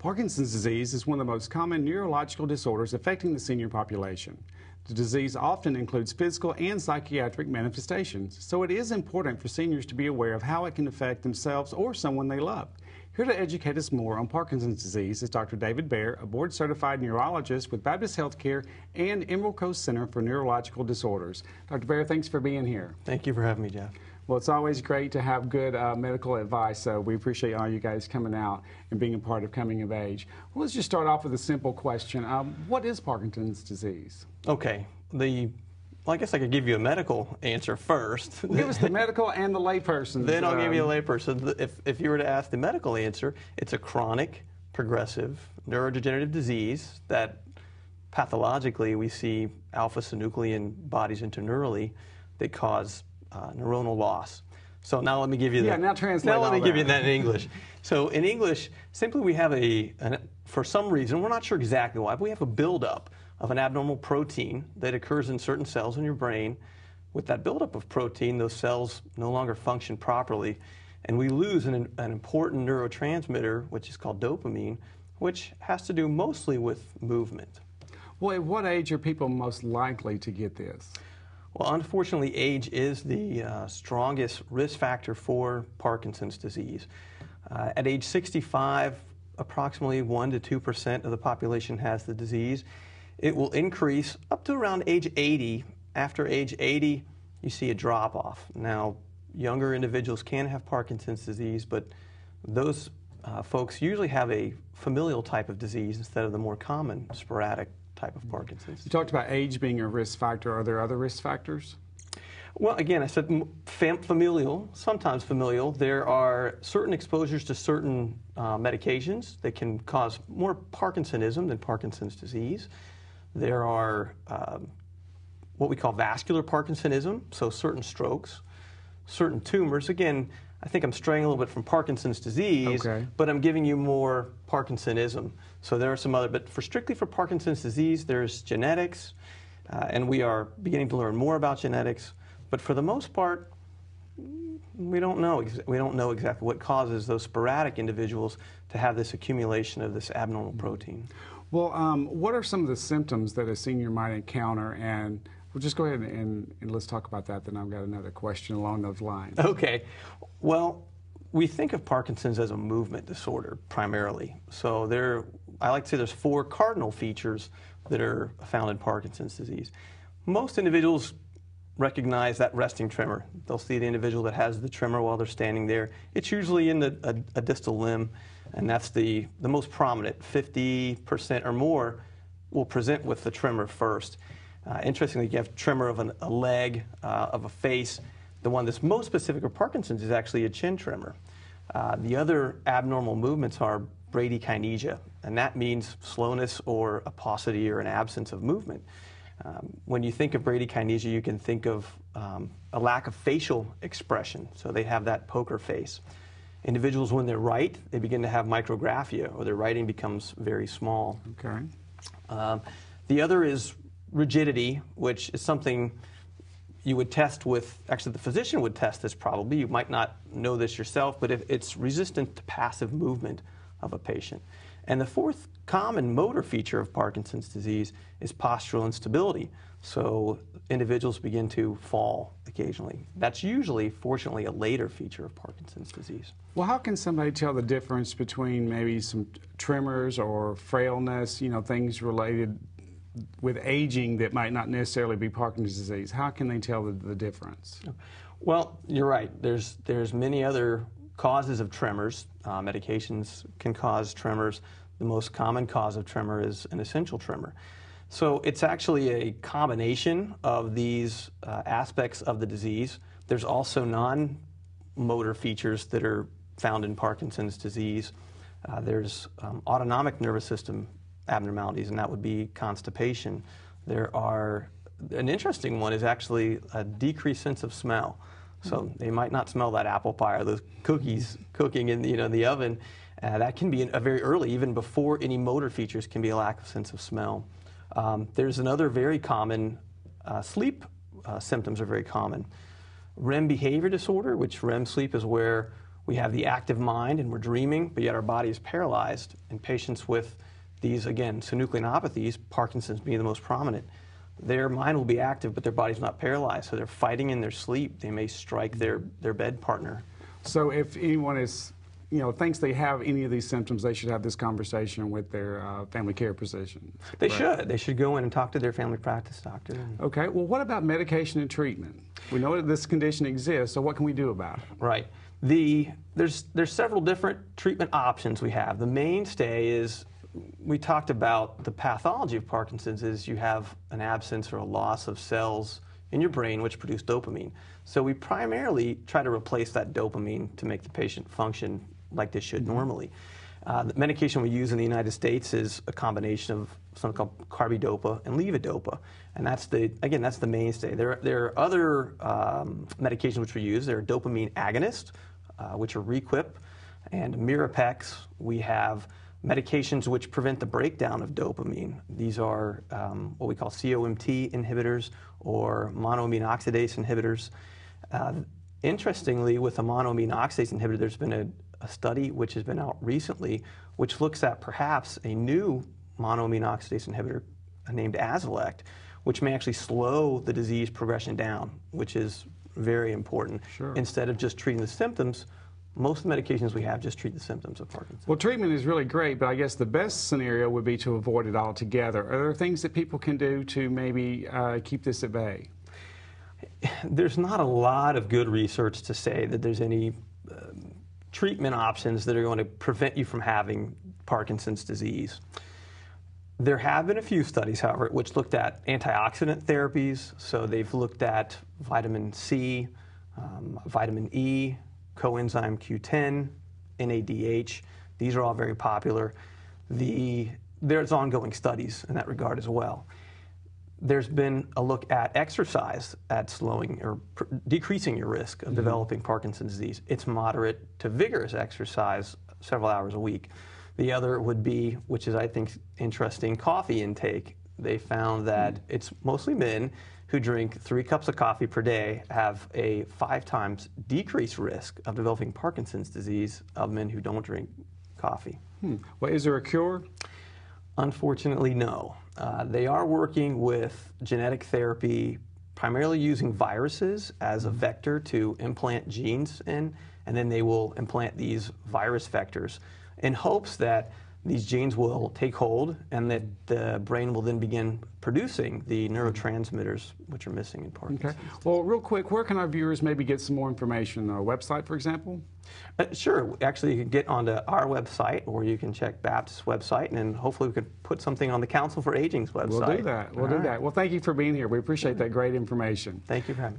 Parkinson's disease is one of the most common neurological disorders affecting the senior population. The disease often includes physical and psychiatric manifestations, so it is important for seniors to be aware of how it can affect themselves or someone they love. Here to educate us more on Parkinson's disease is Dr. David Baer, a board-certified neurologist with Baptist Healthcare and Emerald Coast Center for Neurological Disorders. Dr. Baer, thanks for being here. Thank you for having me, Jeff. Well, it's always great to have good medical advice, so we appreciate all you guys coming out and being a part of Coming of Age. Well, let's just start off with a simple question. What is Parkinson's disease? Okay. Well, I guess I could give you a medical answer first. Well, give us the medical and the layperson. Then I'll give you a layperson. If you were to ask the medical answer, it's a chronic, progressive, neurodegenerative disease that pathologically we see alpha-synuclein bodies interneurally that cause neuronal loss. So now let me give you that. Yeah, now translate Now let me all give you that that in English. So in English, simply we have for some reason, we're not sure exactly why, but we have a buildup of an abnormal protein that occurs in certain cells in your brain. With that buildup of protein, those cells no longer function properly, and we lose an important neurotransmitter, which is called dopamine, which has to do mostly with movement. Well, at what age are people most likely to get this? Well, unfortunately, age is the strongest risk factor for Parkinson's disease. At age 65, approximately 1 to 2% of the population has the disease. It will increase up to around age 80. After age 80, you see a drop-off. Now, younger individuals can have Parkinson's disease, but those folks usually have a familial type of disease instead of the more common sporadic type of Parkinson's. You talked about age being a risk factor. Are there other risk factors? Well, again, I said familial, sometimes familial. There are certain exposures to certain medications that can cause more Parkinsonism than Parkinson's disease. There are what we call vascular Parkinsonism, so certain strokes, certain tumors. Again, I think I'm straying a little bit from Parkinson's disease, okay, but I'm giving you more Parkinsonism. So there are some other, but strictly for Parkinson's disease, there's genetics, and we are beginning to learn more about genetics. But for the most part, we don't know exactly what causes those sporadic individuals to have this accumulation of this abnormal protein. Well, what are some of the symptoms that a senior might encounter? And we'll just go ahead and let's talk about that. Then I've got another question along those lines. Okay. Well, we think of Parkinson's as a movement disorder primarily. So I like to say there's 4 cardinal features that are found in Parkinson's disease. Most individuals recognize that resting tremor. They'll see the individual that has the tremor while they're standing there. It's usually in a distal limb, and that's the most prominent. 50% or more will present with the tremor first. Interestingly, you have tremor of a leg, of a face. The one that's most specific for Parkinson's is actually a chin tremor. The other abnormal movements are bradykinesia, and that means slowness or a paucity or an absence of movement. When you think of bradykinesia, you can think of a lack of facial expression, so they have that poker face. Individuals, when they write, they begin to have micrographia, or their writing becomes very small. Okay. The other is rigidity, which is something you would test with, actually the physician would test this probably. You might not know this yourself, but it's resistant to passive movement of a patient. And the 4th common motor feature of Parkinson's disease is postural instability. So individuals begin to fall occasionally. That's usually, fortunately, a later feature of Parkinson's disease. Well, how can somebody tell the difference between maybe some tremors or frailness, things related with aging that might not necessarily be Parkinson's disease? How can they tell the difference? Well, you're right. There's many other causes of tremors. Medications can cause tremors. The most common cause of tremor is an essential tremor. So it's actually a combination of these aspects of the disease. There's also non-motor features that are found in Parkinson's disease. There's autonomic nervous system abnormalities, and that would be constipation. An interesting one is actually a decreased sense of smell. So they might not smell that apple pie or those cookies cooking in the oven. That can be very early, even before any motor features, can be a lack of sense of smell. There's another very common, sleep symptoms are very common. REM behavior disorder, which REM sleep is where We have the active mind, and we're dreaming, but yet our body is paralyzed. In patients with these, again, synucleinopathies, Parkinson's being the most prominent, their mind will be active, but their body's not paralyzed, so they're fighting in their sleep. They may strike their bed partner. So if anyone is, thinks they have any of these symptoms, they should have this conversation with their family care physician. They should. They should go in and talk to their family practice doctor. Okay. Well, what about medication and treatment? We know that this condition exists, so what can we do about it? Right. There's several different treatment options we have. The mainstay is, we talked about the pathology of Parkinson's is you have an absence or a loss of cells in your brain which produce dopamine. So we primarily try to replace that dopamine to make the patient function like they should normally. The medication we use in the United States is a combination of something called carbidopa and levodopa, and that's the mainstay. There are other medications which we use. There are dopamine agonists, which are Requip and Mirapex. We have medications which prevent the breakdown of dopamine. These are what we call COMT inhibitors or monoamine oxidase inhibitors. Interestingly, with a monoamine oxidase inhibitor, there's been a study which has been out recently which looks at perhaps a new monoamine oxidase inhibitor named Azilect, which may actually slow the disease progression down, which is very important. Sure. Instead of just treating the symptoms, most of the medications we have just treat the symptoms of Parkinson's. Well, treatment is really great, but I guess the best scenario would be to avoid it altogether. Are there things that people can do to maybe keep this at bay? There's not a lot of good research to say that there's any treatment options that are going to prevent you from having Parkinson's disease. There have been a few studies, however, which looked at antioxidant therapies. So they've looked at vitamin C, vitamin E, coenzyme Q10, NADH. These are all very popular. There's ongoing studies in that regard as well. There's been a look at exercise at slowing or decreasing your risk of developing Parkinson's disease. It's moderate to vigorous exercise several hours a week. The other would be, which is I think interesting, coffee intake. They found that it's mostly men who drink 3 cups of coffee per day have a 5 times decreased risk of developing Parkinson's disease of men who don't drink coffee. Well, is there a cure? Unfortunately, no. They are working with genetic therapy, primarily using viruses as a vector to implant genes in, and then they will implant these virus vectors in hopes that these genes will take hold and that the brain will then begin producing the neurotransmitters which are missing in Parkinson's. Okay. Well, real quick, where can our viewers maybe get some more information? Our website, for example? Sure. Actually, you can get onto our website, or you can check Baptist's website, and then hopefully we could put something on the Council for Aging's website. We'll do that. We'll do that. Well, thank you for being here. We appreciate that great information. Thank you for having me.